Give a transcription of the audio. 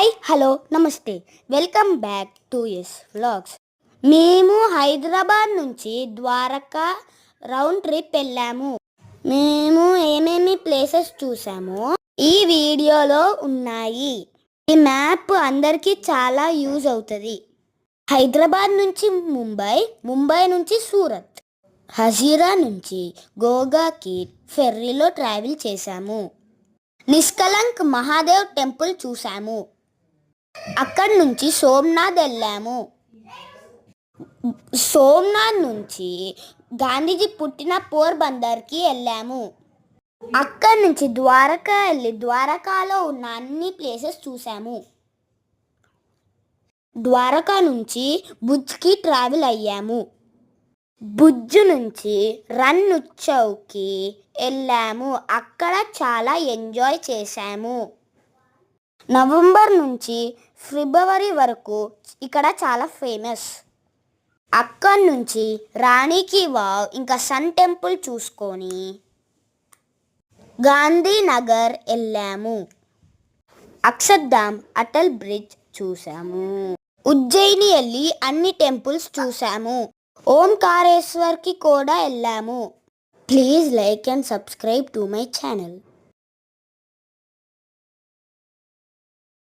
Hi hello నమస్తే welcome back to S vlogs. మేము హైదరాబాద్ నుంచి ద్వారకా రౌండ్ ట్రిప్ వెళ్ళాము. మేము ఏమేమి ప్లేసెస్ చూసామో ఈ వీడియోలో ఉన్నాయి. ఈ మ్యాప్ అందరికీ చాలా యూజ్ అవుతుంది. హైదరాబాద్ నుంచి ముంబై, ముంబై నుంచి సూరత్, హజీరా నుంచి గోగాకి ఫెర్రీలో ట్రావెల్ చేశాము. నిష్కలంక్ మహాదేవ్ టెంపుల్ చూసాము. అక్కడి నుంచి సోమనాథ్ వెళ్ళాము. సోమనాథ్ నుంచి గాంధీజీ పుట్టిన పోర్బందర్కి వెళ్ళాము. అక్కడి నుంచి ద్వారకా వెళ్ళి ద్వారకాలో ఉన్న అన్ని ప్లేసెస్ చూసాము. ద్వారకా నుంచి భుజ్కి ట్రావెల్ అయ్యాము. భుజ్ నుంచి రన్ ఉత్సవ్కి వెళ్ళాము. అక్కడ చాలా ఎంజాయ్ చేశాము. నవంబర్ నుంచి ఫిబ్రవరి వరకు ఇక్కడ చాలా ఫేమస్. అక్కడి నుంచి రాణికి వావ్ ఇంకా సన్ టెంపుల్ చూసుకొని గాంధీనగర్ వెళ్ళాము. అక్షర్ధామ్ అటల్ బ్రిడ్జ్ చూసాము. ఉజ్జయిని వెళ్ళి అన్ని టెంపుల్స్ చూసాము. ఓంకారేశ్వర్కి కూడా వెళ్ళాము. Please like and subscribe to my channel.